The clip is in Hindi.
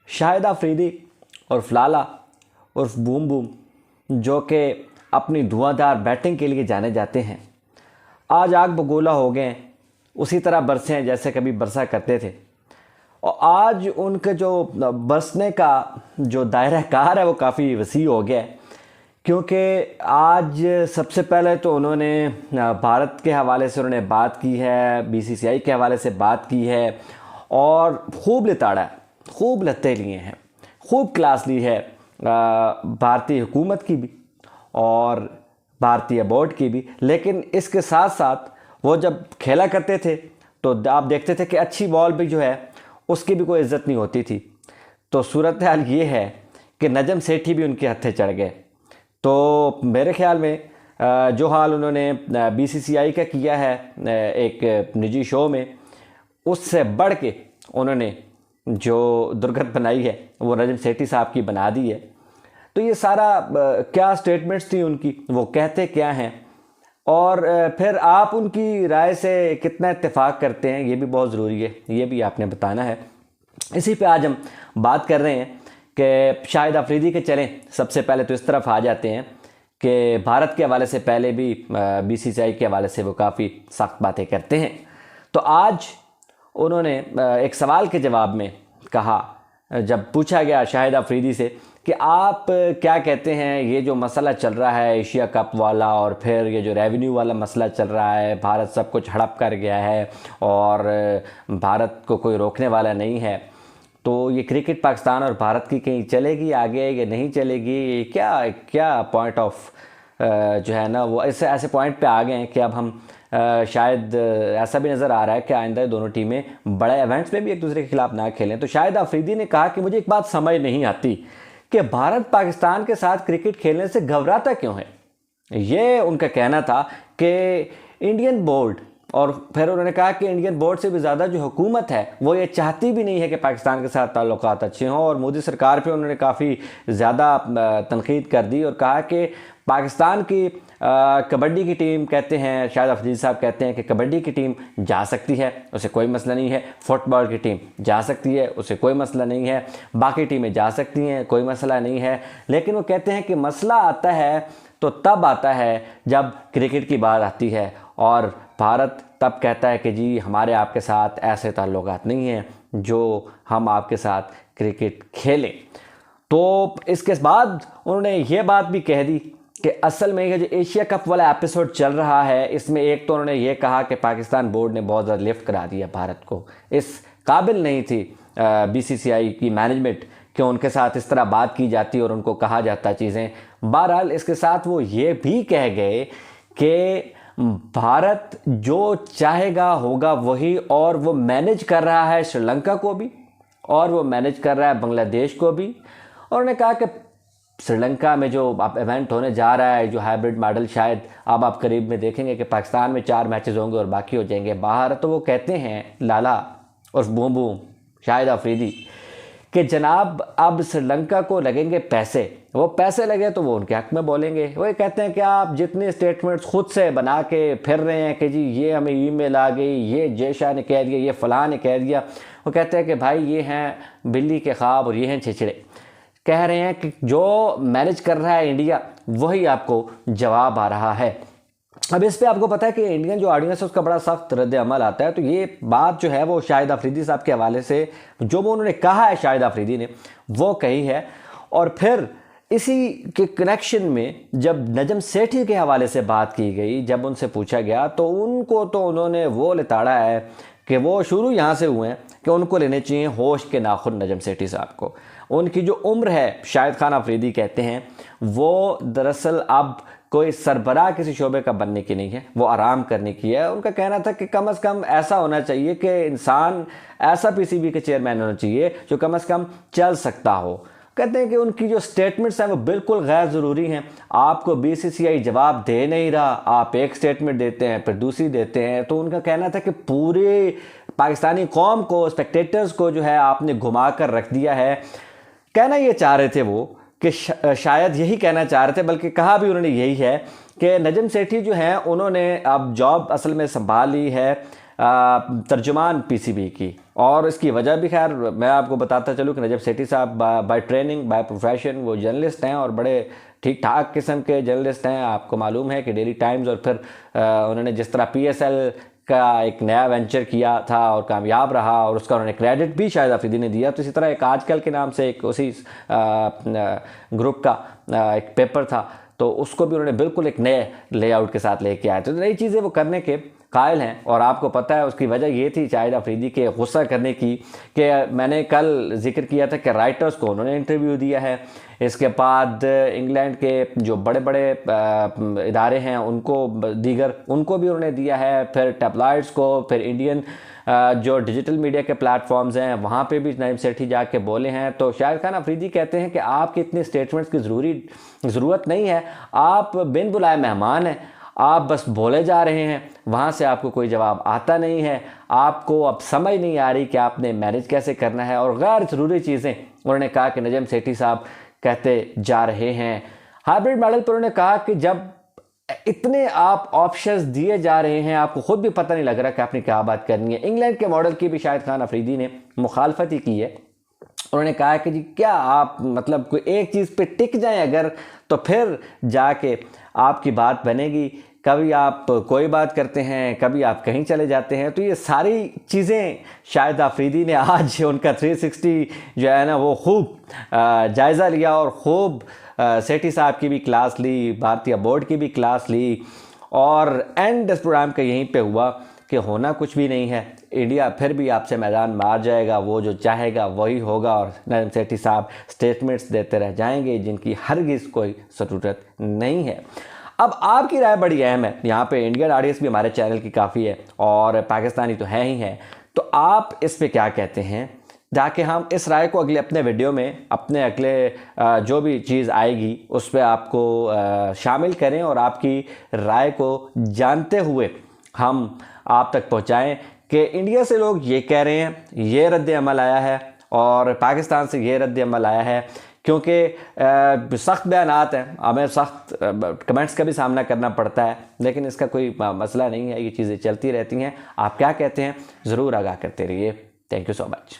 शाहिद अफरीदी और फलाला उर्फ बूम बूम, जो कि अपनी धुआंधार बैटिंग के लिए जाने जाते हैं, आज आग बगोला हो गए, उसी तरह बरसे हैं जैसे कभी बरसा करते थे। और आज उनके जो बरसने का जो दायरा कार है वो काफ़ी वसी हो गया है, क्योंकि आज सबसे पहले तो उन्होंने भारत के हवाले से उन्होंने बात की है, बीसीसीआई के हवाले से बात की है और खूब लिताड़ा है, खूब लत्ते लिए हैं, खूब क्लास ली है भारतीय हुकूमत की भी और भारतीय बोर्ड की भी। लेकिन इसके साथ साथ वो जब खेला करते थे तो आप देखते थे कि अच्छी बॉल भी जो है उसकी भी कोई इज्जत नहीं होती थी। तो सूरत हाल ये है कि नजम सेठी भी उनके हत्थे चढ़ गए। तो मेरे ख्याल में जो हाल उन्होंने बीसीसीआई का किया है एक निजी शो में, उससे बढ़ के उन्होंने जो दुर्गत बनाई है वो नजम सेठी साहब की बना दी है। तो ये सारा क्या स्टेटमेंट्स थी उनकी, वो कहते क्या हैं और फिर आप उनकी राय से कितना इत्तेफाक करते हैं, ये भी बहुत ज़रूरी है, ये भी आपने बताना है। इसी पे आज हम बात कर रहे हैं कि शाहिद अफरीदी के चलें। सबसे पहले तो इस तरफ आ जाते हैं कि भारत के हवाले से पहले भी बीसीसीआई के हवाले से वो काफ़ी सख्त बातें करते हैं। तो आज उन्होंने एक सवाल के जवाब में कहा, जब पूछा गया शाहिद अफरीदी से कि आप क्या कहते हैं ये जो मसला चल रहा है एशिया कप वाला और फिर ये जो रेवेन्यू वाला मसला चल रहा है, भारत सब कुछ हड़प कर गया है और भारत को कोई रोकने वाला नहीं है, तो ये क्रिकेट पाकिस्तान और भारत की कहीं चलेगी आगे या नहीं चलेगी, क्या क्या पॉइंट ऑफ जो है ना वो ऐसे पॉइंट पे आ गए हैं कि अब हम शायद ऐसा भी नज़र आ रहा है कि आइंदा दोनों टीमें बड़े इवेंट्स में भी एक दूसरे के खिलाफ ना खेलें। तो शाहिद अफरीदी ने कहा कि मुझे एक बात समझ नहीं आती कि भारत पाकिस्तान के साथ क्रिकेट खेलने से घबराता क्यों है। ये उनका कहना था कि इंडियन बोर्ड, और फिर उन्होंने कहा कि इंडियन बोर्ड से भी ज़्यादा जो हुकूमत है वो ये चाहती भी नहीं है कि पाकिस्तान के साथ ताल्लुकात अच्छे हों। और मोदी सरकार पे उन्होंने काफ़ी ज़्यादा तनकीद कर दी और कहा कि पाकिस्तान की कबड्डी की टीम, कहते हैं शाहिद अफरीदी साहब कहते हैं कि कबड्डी की टीम जा सकती है, उसे कोई मसला नहीं है, फुटबॉल की टीम जा सकती है, उसे कोई मसला नहीं है, बाकी टीमें जा सकती हैं, कोई मसला नहीं है। लेकिन वो कहते हैं कि मसला आता है तो तब आता है जब क्रिकेट की बात आती है और भारत तब कहता है कि जी हमारे आपके साथ ऐसे ताल्लुकात नहीं हैं जो हम आपके साथ क्रिकेट खेलें। तो इसके बाद उन्होंने ये बात भी कह दी कि असल में ये जो एशिया कप वाला एपिसोड चल रहा है इसमें एक तो उन्होंने ये कहा कि पाकिस्तान बोर्ड ने बहुत ज़्यादा लिफ्ट करा दिया भारत को, इस काबिल नहीं थी बीसीसीआई की मैनेजमेंट कि उनके साथ इस तरह बात की जाती और उनको कहा जाता चीज़ें। बहरहाल इसके साथ वो ये भी कह गए कि भारत जो चाहेगा होगा वही, और वो मैनेज कर रहा है श्रीलंका को भी और वो मैनेज कर रहा है बांग्लादेश को भी। और उन्होंने कहा कि श्रीलंका में जो अब इवेंट होने जा रहा है, जो हाइब्रिड मॉडल, शायद अब आप करीब में देखेंगे कि पाकिस्तान में 4 मैचेस होंगे और बाकी हो जाएंगे बाहर। तो वो कहते हैं लाला और बूम बूम शाहिद अफरीदी कि जनाब अब श्रीलंका को लगेंगे पैसे, वो पैसे लगे तो वो उनके हक में बोलेंगे। वो ये कहते हैं कि आप जितने स्टेटमेंट्स खुद से बना के फिर रहे हैं कि जी ये हमें ईमेल आ गई, ये जय शाह ने कह दिया, ये फलां ने कह दिया, वो कहते हैं कि भाई ये हैं बिल्ली के ख्वाब और ये हैं छिछड़े। कह रहे हैं कि जो मैनेज कर रहा है इंडिया वही आपको जवाब आ रहा है। अब इस पे आपको पता है कि इंडियन जो ऑडियंस है उसका बड़ा सख्त रद्द अमल आता है। तो ये बात जो है वो शाहिद अफरीदी साहब के हवाले से जो वो उन्होंने कहा है, शाहिद अफरीदी ने वो कही है। और फिर इसी के कनेक्शन में जब नजम सेठी के हवाले से बात की गई, जब उनसे पूछा गया तो उन्होंने वो लिताड़ा है कि वो शुरू यहाँ से हुए हैं कि उनको लेने चाहिए होश के नाखुन नजम सेठी साहब को। उनकी जो उम्र है, शाहिद खान अफरीदी कहते हैं, वो दरअसल अब कोई सरबराह किसी शोबे का बनने की नहीं है, वो आराम करने की है। उनका कहना था कि कम से कम ऐसा होना चाहिए कि इंसान ऐसा पीसीबी के चेयरमैन होना चाहिए जो कम से कम चल सकता हो। कहते हैं कि उनकी जो स्टेटमेंट्स हैं वो बिल्कुल गैर ज़रूरी हैं। आपको बीसीसीआई जवाब दे नहीं रहा, आप एक स्टेटमेंट देते हैं फिर दूसरी देते हैं। तो उनका कहना था कि पूरे पाकिस्तानी कौम को, स्पेक्टेटर्स को जो है आपने घुमा कर रख दिया है। कहना ये चाह रहे थे वो कि शायद यही कहना चाह रहे थे, बल्कि कहा भी उन्होंने यही है कि नजम सेठी जो हैं उन्होंने अब जॉब असल में संभाल ली है तर्जुमान पीसीबी की। और इसकी वजह भी खैर मैं आपको बताता चलूँ कि नजब सेठी साहब बाय ट्रेनिंग बाय प्रोफेशन वो जर्नलिस्ट हैं और बड़े ठीक ठाक किस्म के जर्नलिस्ट हैं। आपको मालूम है कि डेली टाइम्स और फिर उन्होंने जिस तरह PSL का एक नया वेंचर किया था और कामयाब रहा और उसका उन्होंने क्रेडिट भी शाहिद अफरीदी ने दिया, तो इसी तरह एक आजकल के नाम से एक उसी ग्रुप का एक पेपर था, तो उसको भी उन्होंने बिल्कुल एक नए लेआउट के साथ लेके आए। तो नई चीज़ें वो करने के कायल हैं। और आपको पता है उसकी वजह ये थी शाहिद अफरीदी के गुस्सा करने की कि मैंने कल जिक्र किया था कि राइटर्स को उन्होंने इंटरव्यू दिया है। इसके बाद इंग्लैंड के जो बड़े बड़े इदारे हैं उनको दीगर उनको भी उन्होंने दिया है, फिर टैबलॉइड्स को, फिर इंडियन जो डिजिटल मीडिया के प्लेटफॉर्म्स हैं वहाँ पे भी नईम सेठी जाके बोले हैं। तो शाहिद खान अफरीदी कहते हैं कि आपके इतने स्टेटमेंट्स की ज़रूरत नहीं है, आप बिन बुलाए मेहमान हैं, आप बस बोले जा रहे हैं, वहाँ से आपको कोई जवाब आता नहीं है, आपको अब समझ नहीं आ रही कि आपने मैनेज कैसे करना है। और गैर ज़रूरी चीज़ें उन्होंने कहा कि नजम सेठी साहब कहते जा रहे हैं। हाइब्रिड मॉडल पर उन्होंने कहा कि जब इतने आप ऑप्शंस दिए जा रहे हैं आपको खुद भी पता नहीं लग रहा कि आपने क्या बात करनी है। इंग्लैंड के मॉडल की भी शाहिद खान अफरीदी ने मुखालफत ही की है। उन्होंने कहा कि जी क्या आप मतलब कोई एक चीज़ पे टिक जाएं अगर, तो फिर जाके आपकी बात बनेगी। कभी आप कोई बात करते हैं, कभी आप कहीं चले जाते हैं। तो ये सारी चीज़ें शाहिद अफरीदी ने आज उनका 360 जो है ना वो खूब जायज़ा लिया और खूब सेठी साहब की भी क्लास ली, भारतीय बोर्ड की भी क्लास ली। और एंड इस प्रोग्राम का यहीं पे हुआ कि होना कुछ भी नहीं है, इंडिया फिर भी आपसे मैदान मार जाएगा, वो जो चाहेगा वही होगा। और नजम सेठी साहब स्टेटमेंट्स देते रह जाएंगे जिनकी हरगिज़ कोई ज़रूरत नहीं है। अब आपकी राय बड़ी अहम है, यहाँ पे इंडियन ऑडियंस भी हमारे चैनल की काफ़ी है और पाकिस्तानी तो है ही है। तो आप इस पे क्या कहते हैं, जाके हम इस राय को अगले अपने वीडियो में अपने अगले जो भी चीज़ आएगी उस पर आपको शामिल करें और आपकी राय को जानते हुए हम आप तक पहुँचाएँ कि इंडिया से लोग ये कह रहे हैं, ये रद्द अमल आया है और पाकिस्तान से ये रद्द अमल आया है। क्योंकि सख्त बयानात हैं, हमें सख्त कमेंट्स का भी सामना करना पड़ता है, लेकिन इसका कोई मसला नहीं है, ये चीज़ें चलती रहती हैं। आप क्या कहते हैं ज़रूर आगाह करते रहिए। Thank you so much.